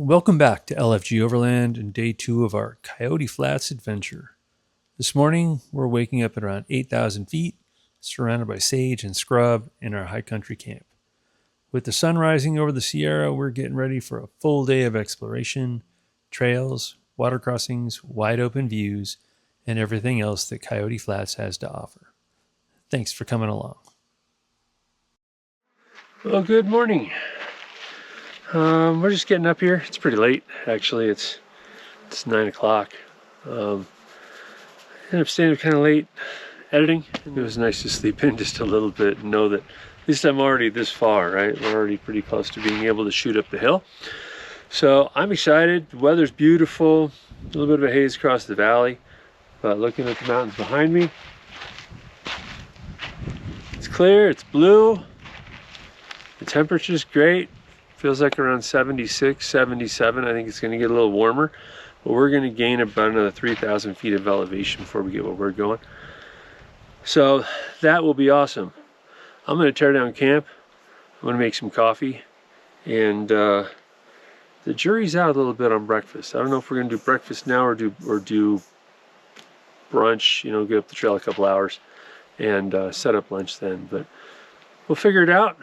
Welcome back to LFG Overland and day 2 of our Coyote Flats adventure. This morning, we're waking up at around 8,000 feet, surrounded by sage and scrub in our high country camp. With the sun rising over the Sierra, we're getting ready for a full day of exploration, trails, water crossings, wide open views, and everything else that Coyote Flats has to offer. Thanks for coming along. Well, good morning. We're just getting up here. It's pretty late, actually. It's 9 o'clock. Ended up staying up kind of late editing. It was nice to sleep in just a little bit and know that at least I'm already this far, right? We're already pretty close to being able to shoot up the hill. So I'm excited. The weather's beautiful. A little bit of a haze across the valley, but looking at the mountains behind me, it's clear, it's blue. The temperature's great. Feels like around 76, 77. I think it's going to get a little warmer, but we're going to gain about another 3,000 feet of elevation before we get where we're going. So that will be awesome. I'm going to tear down camp. I'm going to make some coffee, and the jury's out a little bit on breakfast. I don't know if we're going to do breakfast now or do brunch. You know, get up the trail a couple hours and set up lunch then. But we'll figure it out.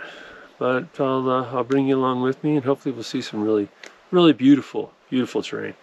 But I'll bring you along with me, and hopefully we'll see some really beautiful terrain.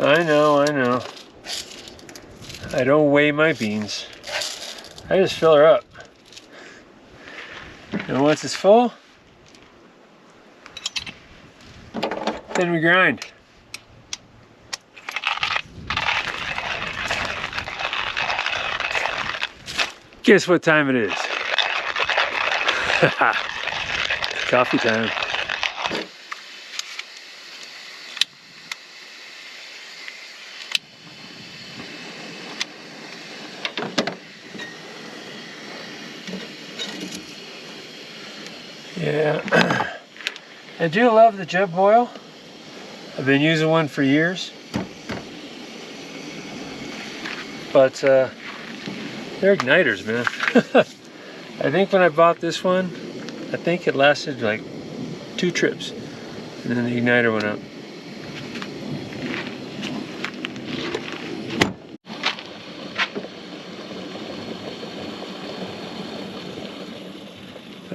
I know. I don't weigh my beans. I just fill her up. And once it's full, then we grind. Guess what time it is? Coffee time. Yeah, I do love the jet boil. I've been using one for years, but they're igniters, man. I think when I bought this one, I think it lasted like 2 trips, and then the igniter went out.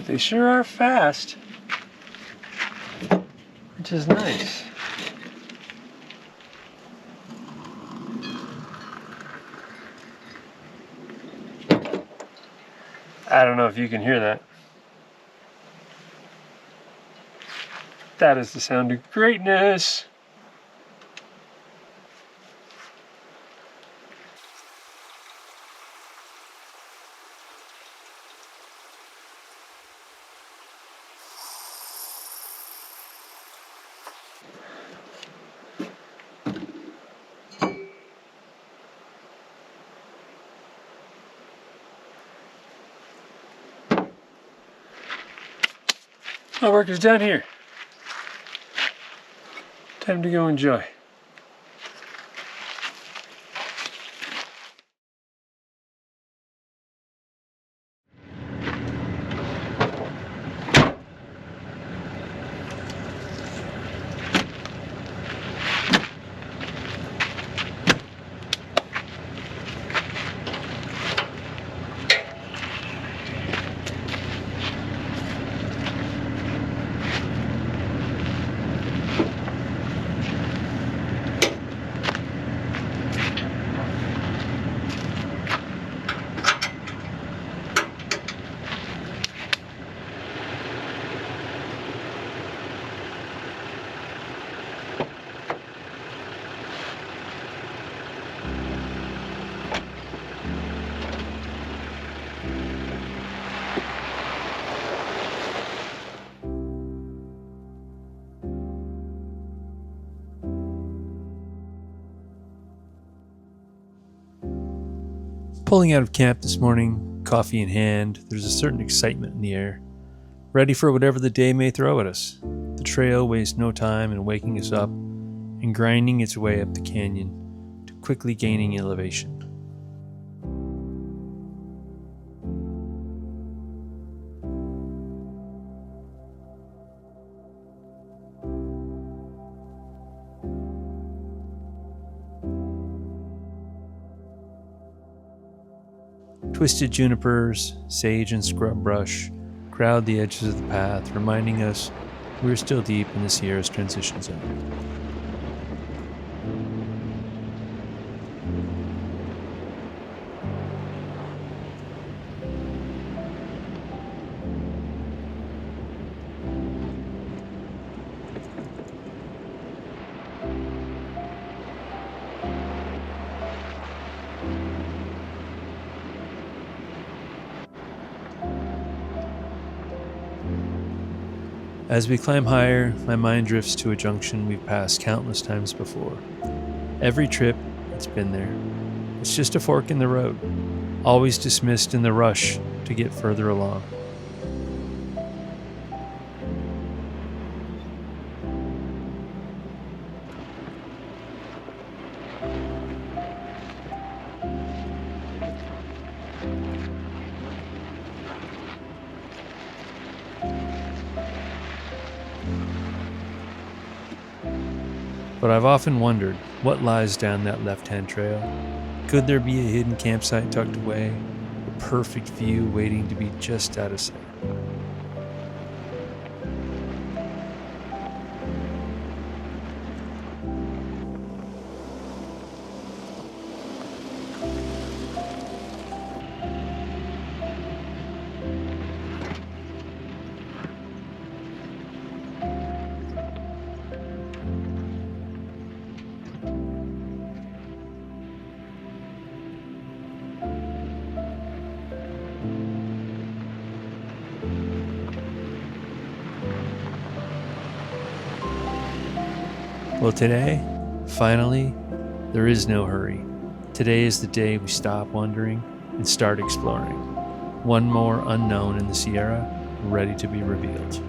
They sure are fast, which is nice. I don't know if you can hear that. That is the sound of greatness. My work is done here. Time to go enjoy. Pulling out of camp this morning, coffee in hand, there's a certain excitement in the air, ready for whatever the day may throw at us. The trail wastes no time in waking us up and grinding its way up the canyon to quickly gaining elevation. Twisted junipers, sage and scrub brush crowd the edges of the path, reminding us we're still deep in the Sierra's transition zone. As we climb higher, my mind drifts to a junction we've passed countless times before. Every trip, it's been there. It's just a fork in the road, always dismissed in the rush to get further along. But I've often wondered what lies down that left-hand trail. Could there be a hidden campsite tucked away, a perfect view waiting to be just out of sight? Well, today, finally, there is no hurry. Today is the day we stop wondering and start exploring. One more unknown in the Sierra, ready to be revealed.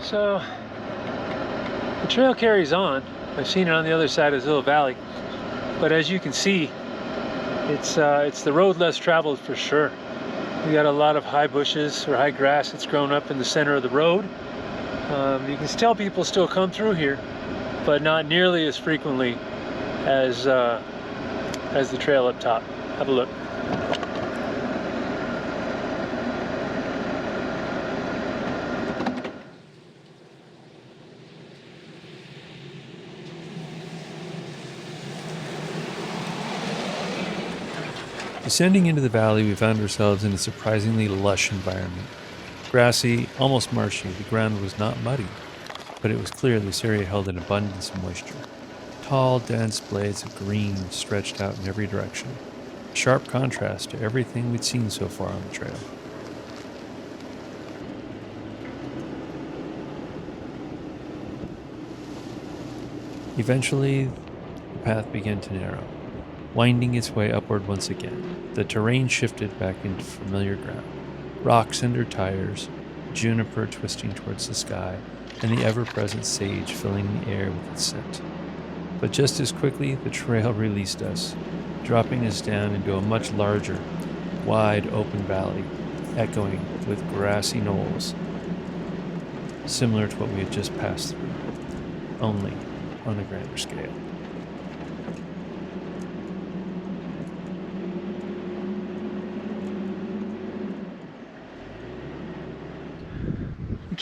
So the trail carries on. I've seen it on the other side of this little valley, but as you can see, it's the road less traveled for sure. We got a lot of high bushes or high grass that's grown up in the center of the road. You can tell people still come through here, but not nearly as frequently as the trail up top. Have a look. Descending into the valley, we found ourselves in a surprisingly lush environment. Grassy, almost marshy, the ground was not muddy, but it was clear this area held an abundance of moisture. Tall, dense blades of green stretched out in every direction, a sharp contrast to everything we'd seen so far on the trail. Eventually, the path began to narrow, winding its way upward once again. The terrain shifted back into familiar ground. Rocks under tires, juniper twisting towards the sky, and the ever-present sage filling the air with its scent. But just as quickly, the trail released us, dropping us down into a much larger, wide open valley, echoing with grassy knolls, similar to what we had just passed through, only on a grander scale.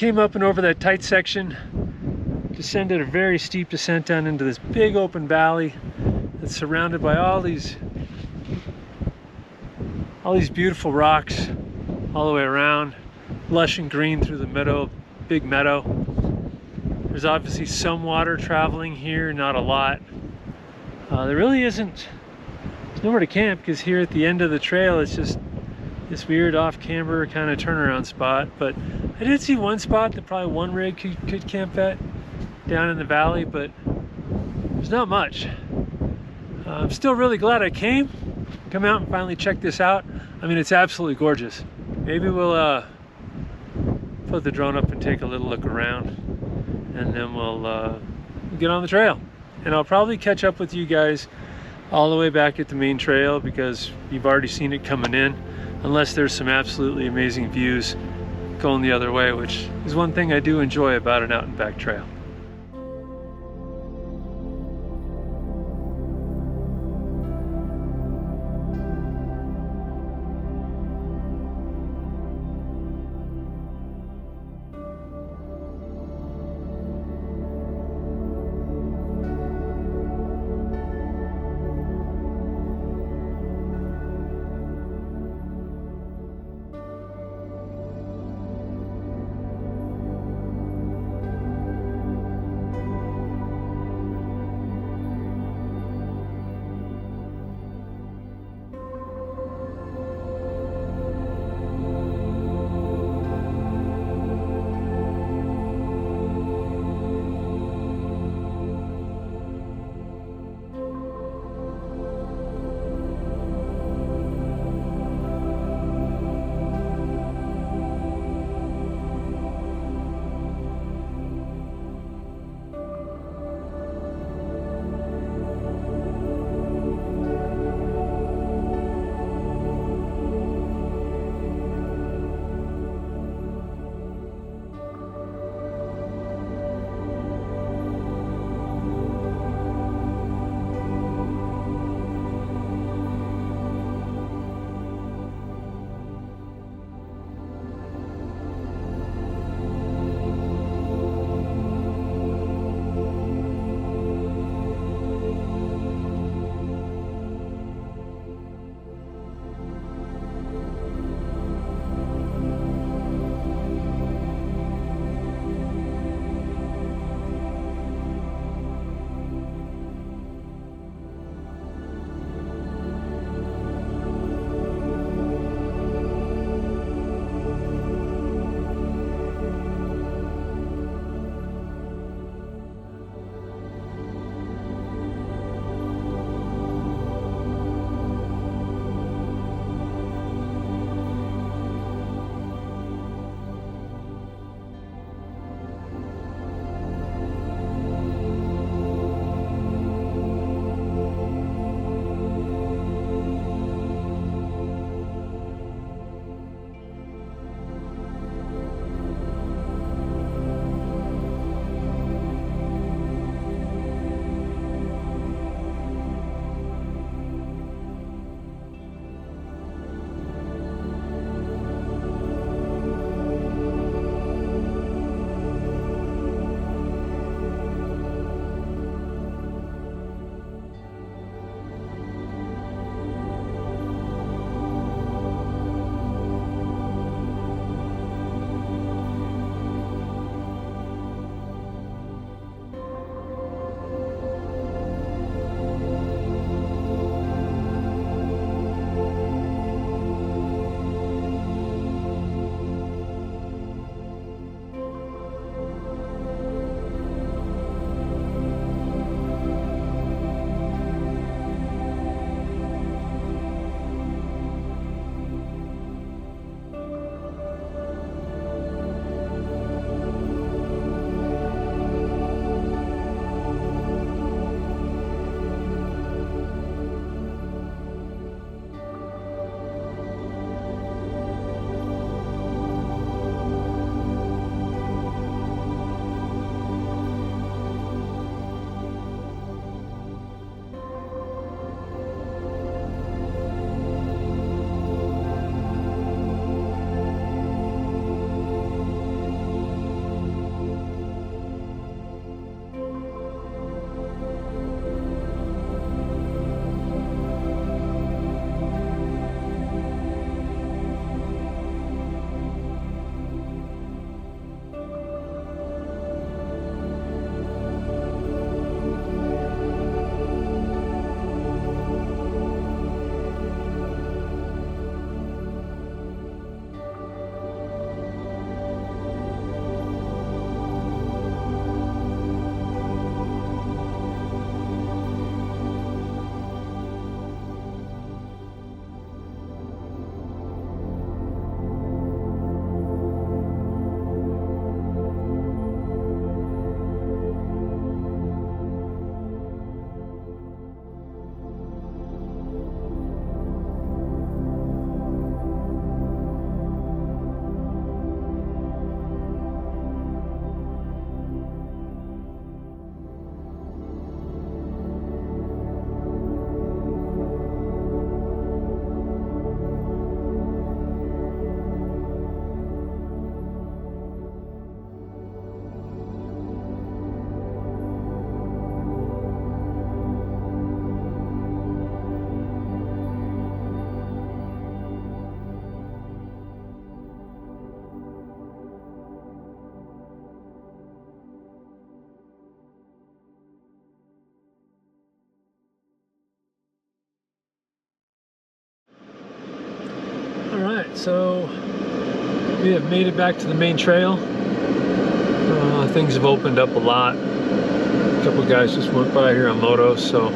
came up and over that tight section, descended a very steep descent down into this big open valley that's surrounded by all these beautiful rocks all the way around, lush and green through the meadow, big meadow. There's obviously some water traveling here, not a lot. There really isn't, there's nowhere to camp, because here at the end of the trail it's just this weird off-camber kind of turnaround spot. But I did see one spot that probably one rig could camp at down in the valley, but there's not much. I'm still really glad I came. Come out and finally check this out. I mean, it's absolutely gorgeous. Maybe we'll put the drone up and take a little look around, and then we'll get on the trail. And I'll probably catch up with you guys all the way back at the main trail, because you've already seen it coming in, unless there's some absolutely amazing views going the other way, which is one thing I do enjoy about an out and back trail. so we have made it back to the main trail. Things have opened up a lot. A couple guys just went by here on motos, so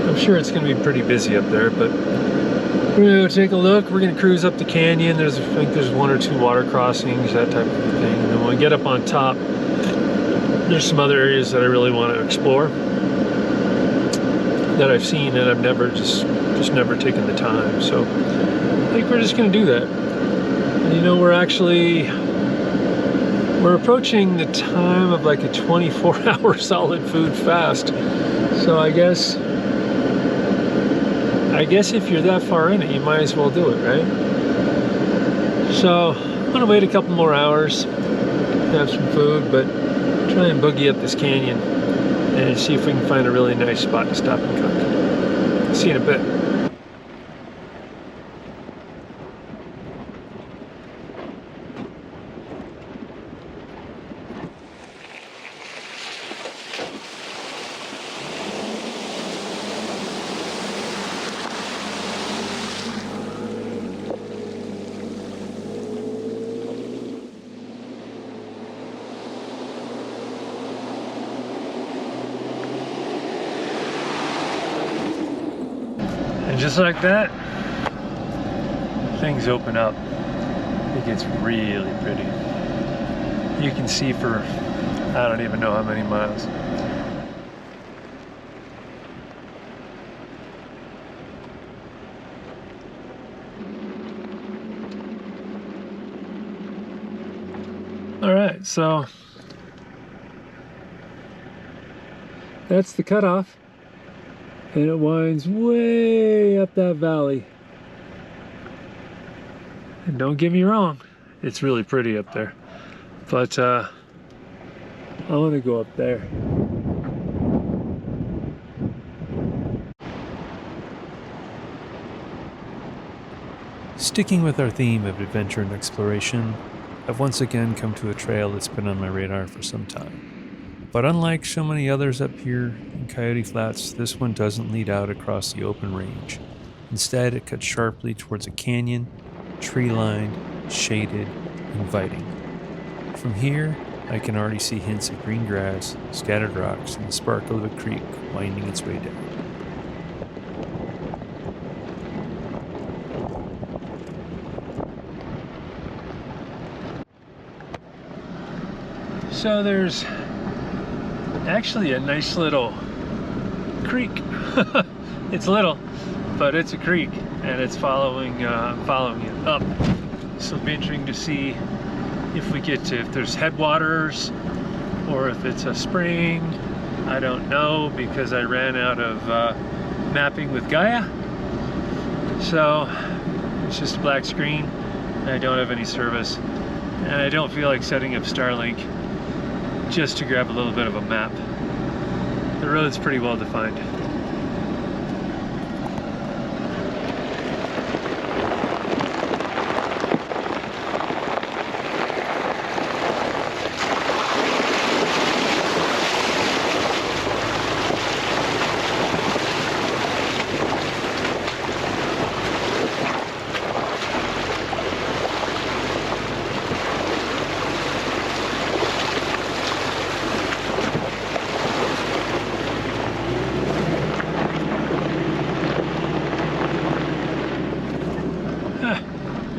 I'm sure it's going to be pretty busy up there, but we're going to go take a look. We're going to cruise up the canyon. I think there's 1 or 2 water crossings, that type of thing. And then when we get up on top, there's some other areas that I really want to explore that I've seen and I've never just never taken the time. So I think we're just going to do that. And you know, we're approaching the time of like a 24-hour solid food fast. So I guess if you're that far in it, you might as well do it, right? So I'm gonna wait a couple more hours, have some food, but try and boogie up this canyon and see if we can find a really nice spot to stop and cook. See you in a bit. And just like that, things open up. It gets really pretty. You can see for, I don't even know how many miles. All right, so that's the cutoff. And it winds way up that valley. And don't get me wrong, it's really pretty up there. But I want to go up there. Sticking with our theme of adventure and exploration, I've once again come to a trail that's been on my radar for some time. But unlike so many others up here in Coyote Flats, this one doesn't lead out across the open range. Instead, it cuts sharply towards a canyon, tree-lined, shaded, inviting. From here, I can already see hints of green grass, scattered rocks, and the sparkle of a creek winding its way down. So there's actually a nice little creek. It's little, but it's a creek, and it's following it up. So it'll be interesting to see if there's headwaters or if it's a spring. I don't know, because I ran out of mapping with Gaia. So it's just a black screen, and I don't have any service, and I don't feel like setting up Starlink just to grab a little bit of a map. The road's pretty well defined.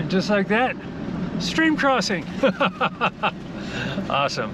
Just like that, stream crossing. Awesome.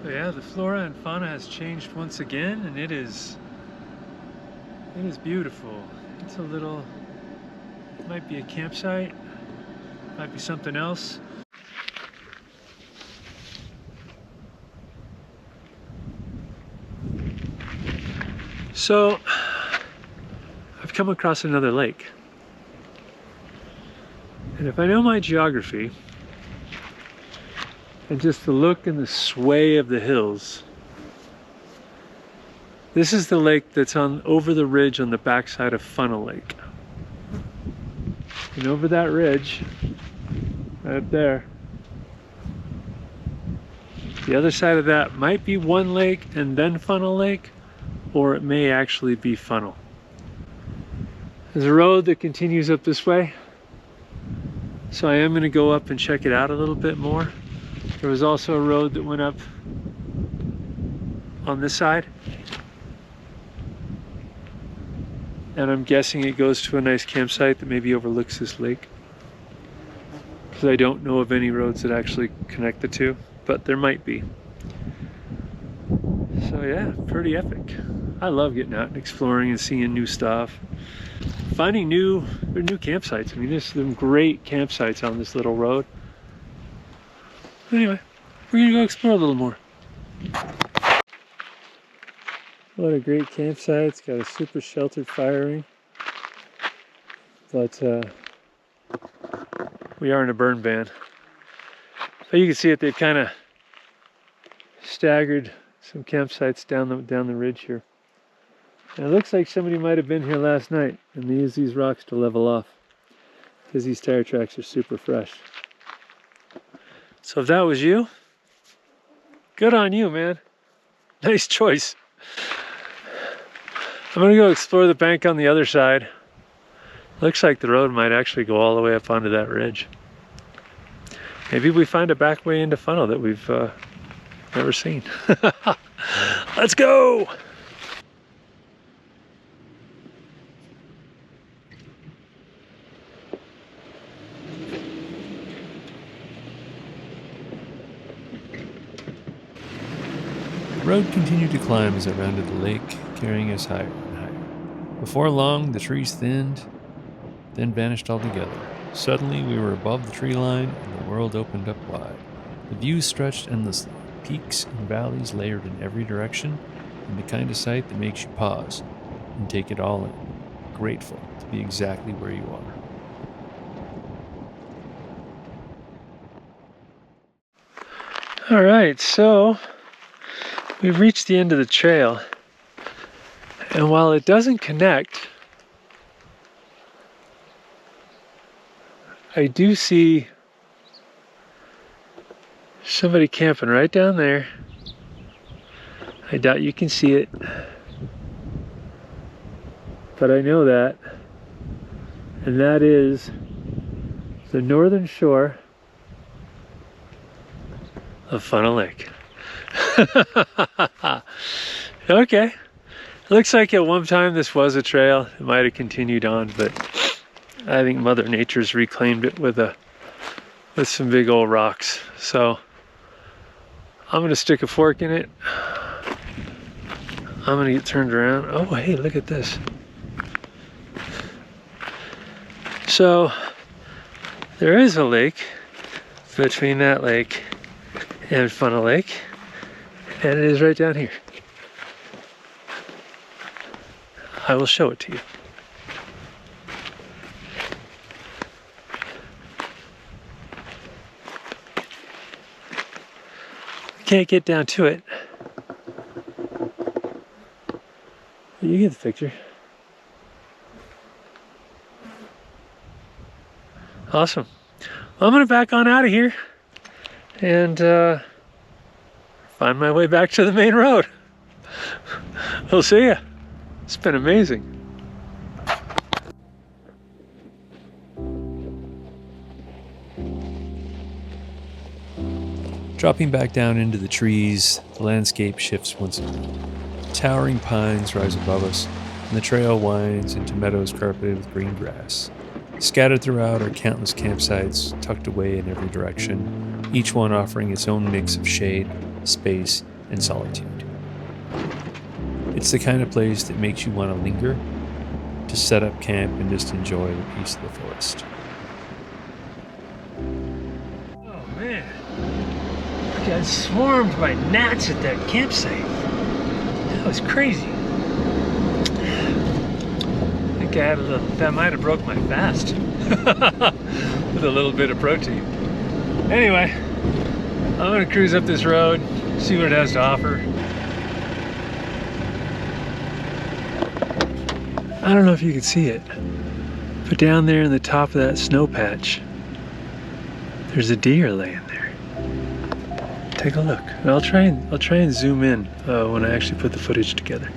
So yeah, the flora and fauna has changed once again, and it is beautiful. It's a little, it might be a campsite, might be something else. So I've come across another lake, and if I know my geography and just the look and the sway of the hills, This is the lake that's on over the ridge on the backside of Funnel Lake. And over that ridge, right up there, the other side of that might be one lake and then Funnel Lake, or it may actually be Funnel. There's a road that continues up this way, so I am going to go up and check it out a little bit more. There was also a road that went up on this side, and I'm guessing it goes to a nice campsite that maybe overlooks this lake, because I don't know of any roads that actually connect the two, but there might be. So yeah, pretty epic. I love getting out and exploring and seeing new stuff, finding new campsites. I mean, there's some great campsites on this little road. Anyway, we're gonna go explore a little more. What a great campsite. It's got a super sheltered fire ring. But we are in a burn ban. But you can see it, they've kind of staggered some campsites down the ridge here. And it looks like somebody might have been here last night, and they use these rocks to level off, because these tire tracks are super fresh. So if that was you, good on you, man. Nice choice. I'm gonna go explore the bank on the other side. Looks like the road might actually go all the way up onto that ridge. Maybe we find a back way into Funnel that we've never seen. Let's go! The road continued to climb as it rounded the lake, carrying us higher and higher. Before long, the trees thinned, then vanished altogether. Suddenly, we were above the tree line, and the world opened up wide. The view stretched endlessly, peaks and valleys layered in every direction, and the kind of sight that makes you pause and take it all in, grateful to be exactly where you are. All right, so we've reached the end of the trail, and while it doesn't connect, I do see somebody camping right down there. I doubt you can see it, but I know that, and that is the northern shore of Funnel Lake. Okay, looks like at one time this was a trail. It might have continued on, but I think Mother Nature's reclaimed it with some big old rocks. So I'm gonna stick a fork in it. I'm gonna get turned around. Oh, hey, look at this. So there is a lake between that lake and Funnel Lake, and it is right down here. I will show it to you. Can't get down to it. You get the picture. Awesome. Well, I'm gonna back on out of here and find my way back to the main road. We'll see ya. It's been amazing. Dropping back down into the trees, the landscape shifts once again. Towering pines rise above us, and the trail winds into meadows carpeted with green grass. Scattered throughout are countless campsites, tucked away in every direction, each one offering its own mix of shade, space, and solitude. It's the kind of place that makes you want to linger, to set up camp and just enjoy the peace of the forest. Oh man, I got swarmed by gnats at that campsite. That was crazy. I think that might have broke my fast with a little bit of protein. Anyway, I'm gonna cruise up this road, see what it has to offer. I don't know if you can see it, but down there in the top of that snow patch, there's a deer laying there. Take a look. And I'll try and zoom in when I actually put the footage together.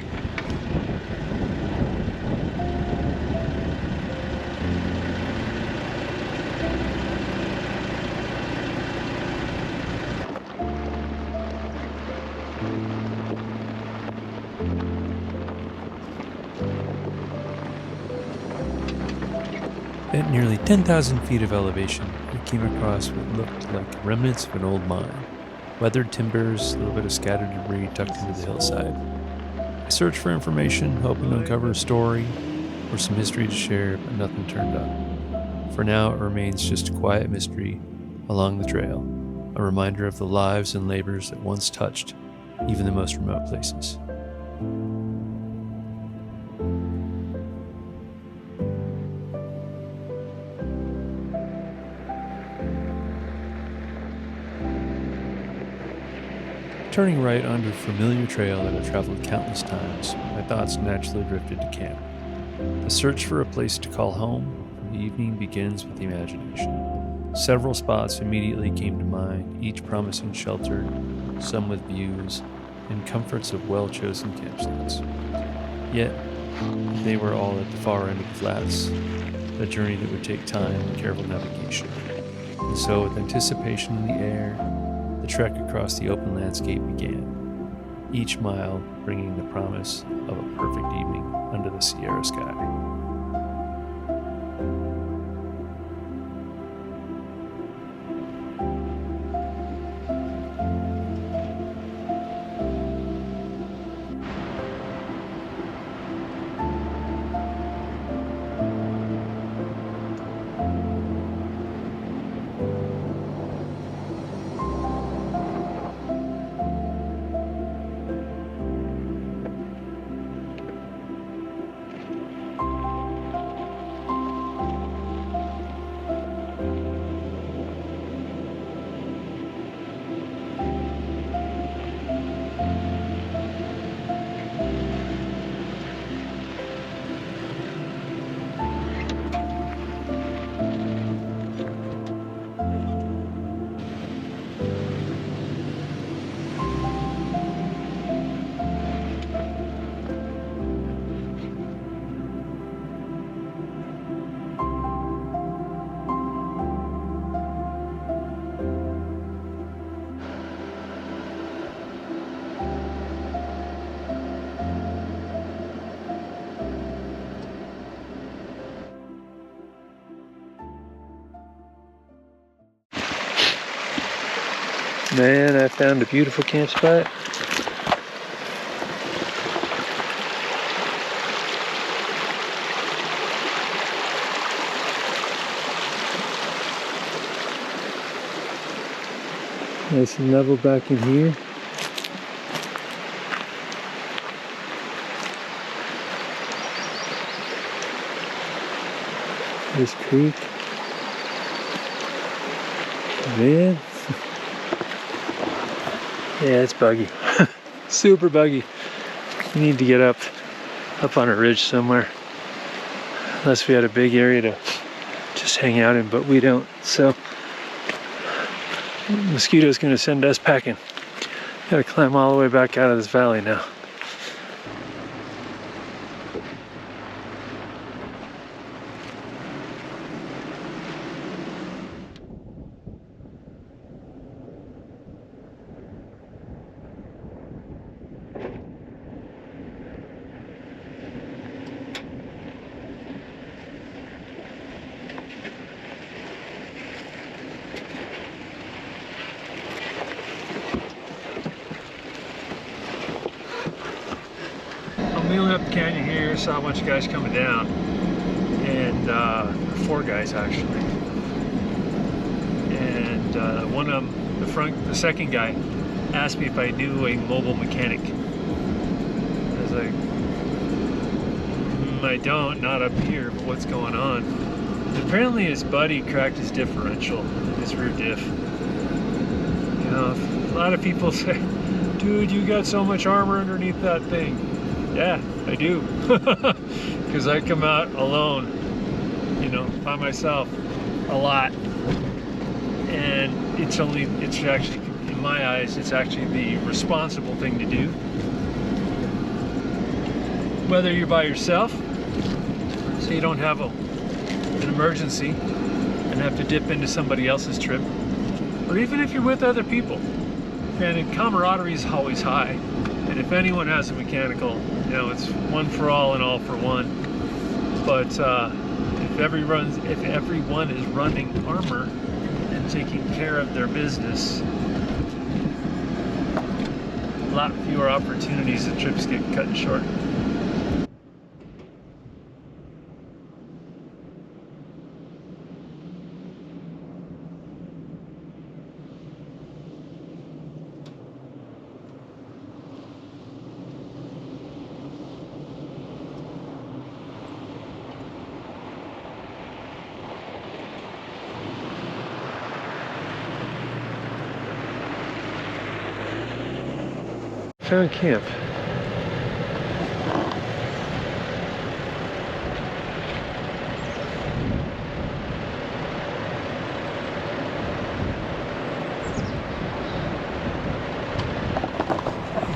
At nearly 10,000 feet of elevation, we came across what looked like remnants of an old mine. Weathered timbers, a little bit of scattered debris tucked into the hillside. I searched for information, hoping to uncover a story or some history to share, but nothing turned up. For now, it remains just a quiet mystery along the trail, a reminder of the lives and labors that once touched even the most remote places. Turning right onto a familiar trail that I've traveled countless times, my thoughts naturally drifted to camp. The search for a place to call home for the evening begins with the imagination. Several spots immediately came to mind, each promising shelter, some with views and comforts of well-chosen campsites. Yet, they were all at the far end of the flats, a journey that would take time and careful navigation. And so, with anticipation in the air, the trek across the open landscape began, each mile bringing the promise of a perfect evening under the Sierra sky. Man, I found a beautiful camp spot. Nice and level back in here. This creek. Man. Yeah, it's buggy. Super buggy. We need to get up on a ridge somewhere. Unless we had a big area to just hang out in, but we don't. So mosquito's gonna send us packing. Gotta climb all the way back out of this valley now. Wheeling up the canyon here, saw a bunch of guys coming down, and 4 guys actually. And one of them, the second guy, asked me if I knew a mobile mechanic. I was like, I don't, not up here, but what's going on? Apparently his buddy cracked his differential, his rear diff. You know, a lot of people say, dude, you got so much armor underneath that thing. Yeah, I do. because I come out alone, you know, by myself a lot, and it's actually, in my eyes, it's actually the responsible thing to do. Whether you're by yourself, so you don't have an emergency and have to dip into somebody else's trip, or even if you're with other people. And camaraderie is always high. And if anyone has a mechanical, you know, it's one for all and all for one. But if everyone is running armor and taking care of their business, a lot fewer opportunities that trips get cut short. Found camp.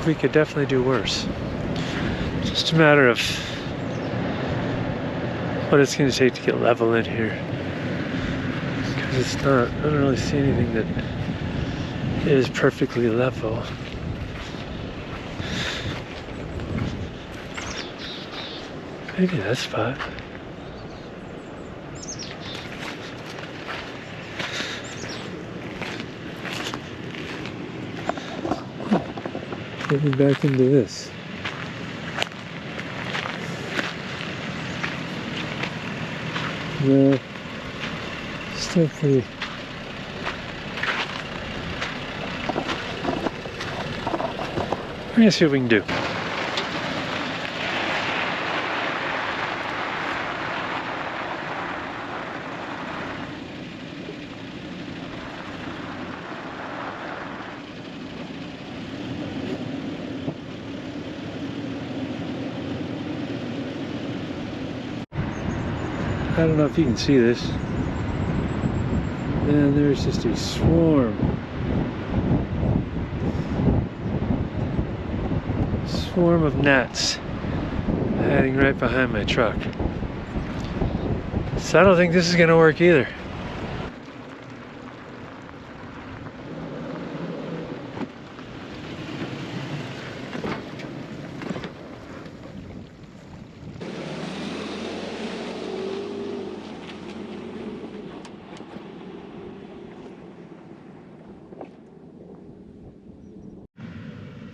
We could definitely do worse. Just a matter of what it's going to take to get level in here. Because it's not, I don't really see anything that is perfectly level. Maybe that spot. Getting back into this. No, still pretty. We're gonna see what we can do. I don't know if you can see this. Man, there's just a swarm of gnats hiding right behind my truck. So I don't think this is gonna work either.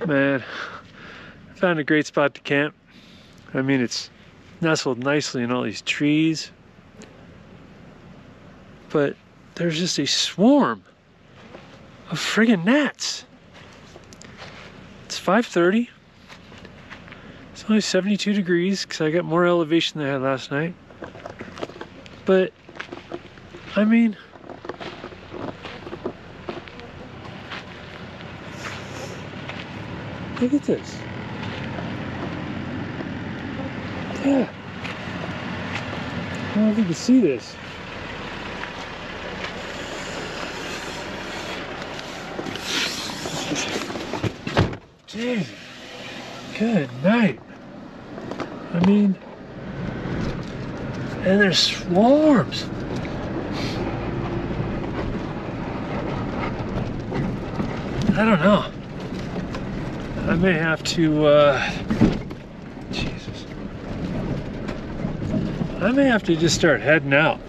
Man, I found a great spot to camp. I mean, it's nestled nicely in all these trees, but there's just a swarm of friggin' gnats. It's 5:30. It's only 72 degrees because I got more elevation than I had last night. But, I mean, look at this. Yeah. I don't know if you can see this. Jeez. Good night. I mean, and there's swarms. I don't know. I may have to, Jesus. I may have to just start heading out.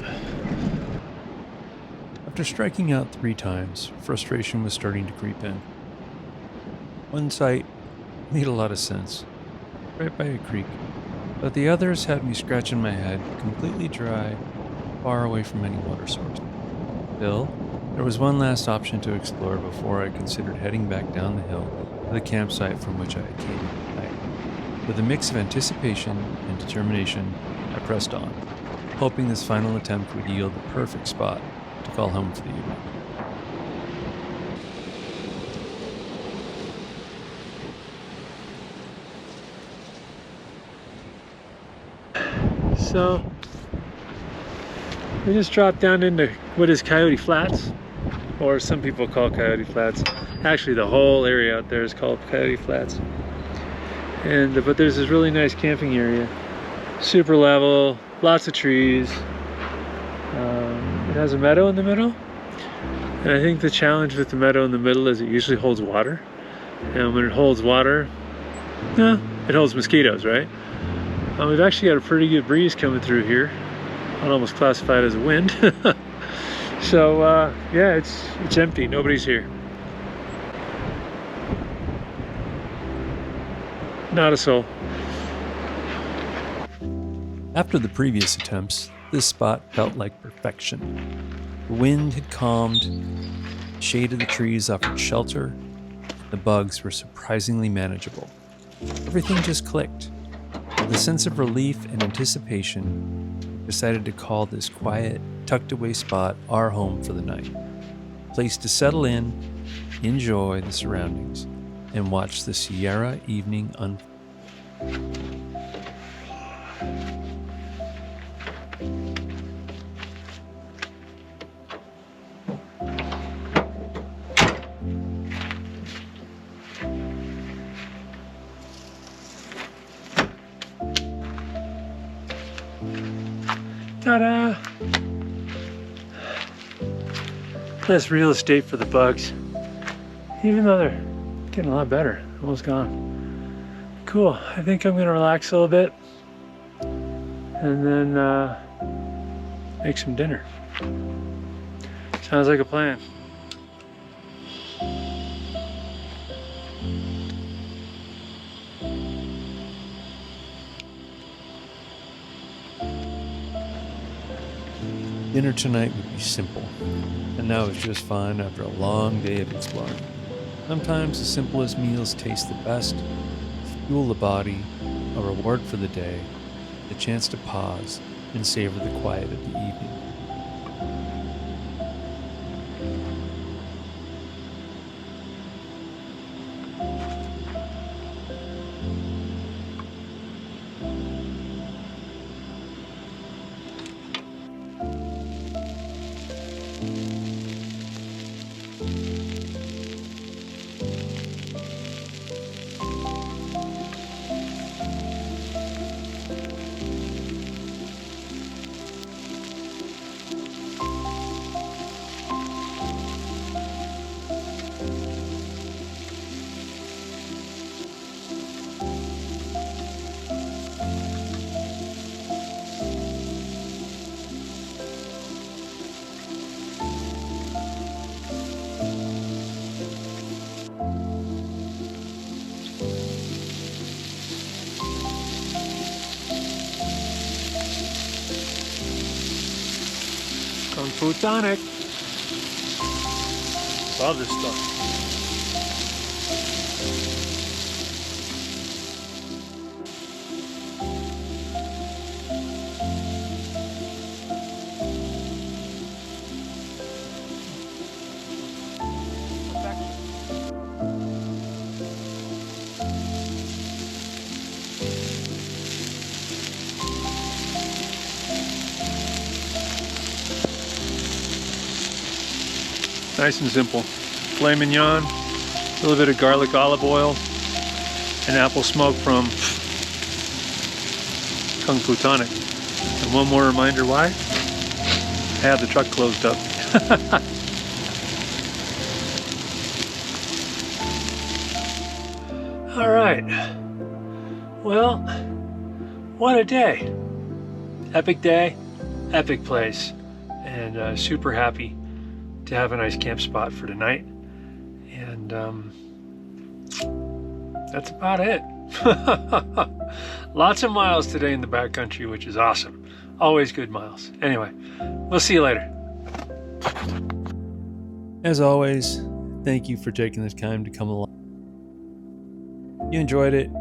After striking out 3 times, frustration was starting to creep in. One site made a lot of sense, right by a creek, but the others had me scratching my head, completely dry, far away from any water source. Still, there was one last option to explore before I considered heading back down the hill to the campsite from which I had came tonight. With a mix of anticipation and determination, I pressed on, hoping this final attempt would yield the perfect spot to call home for the evening. So we just dropped down into what is Coyote Flats, or some people call Coyote Flats. Actually, the whole area out there is called Coyote Flats. And but there's this really nice camping area, super level, lots of trees. It has a meadow in the middle, and I think the challenge with the meadow in the middle is it usually holds water, and when it holds water, it holds mosquitoes, right? We've actually got a pretty good breeze coming through here. I'd almost classify it as a wind. So yeah, it's empty, nobody's here. Not a soul. After the previous attempts, this spot felt like perfection. The wind had calmed, the shade of the trees offered shelter, and the bugs were surprisingly manageable. Everything just clicked. With a sense of relief and anticipation, we decided to call this quiet, tucked away spot our home for the night. A place to settle in, enjoy the surroundings, and watch the Sierra evening unfold. Ta-da! Less real estate for the bugs. Even though they're getting a lot better. Almost gone. Cool. I think I'm gonna relax a little bit and then make some dinner. Sounds like a plan. Dinner tonight would be simple, and that was just fine after a long day of exploring. Sometimes the simplest meals taste the best, fuel the body, a reward for the day, the chance to pause and savor the quiet of the evening. Kung Fu tonic. Love this stuff. Nice and simple. Filet mignon, a little bit of garlic olive oil, and apple smoke from Kung Fu tonic. And one more reminder why. I have the truck closed up. All right. Well, what a day. Epic day, epic place, and super happy to have a nice camp spot for tonight. And that's about it. Lots of miles today in the backcountry, which is awesome. Always good miles. Anyway, we'll see you later. As always, thank you for taking the time to come along. If you enjoyed it,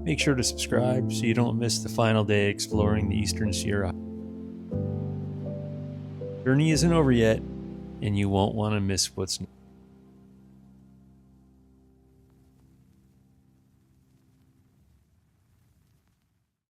make sure to subscribe so you don't miss the final day exploring the Eastern Sierra. Journey isn't over yet, and you won't want to miss what's next.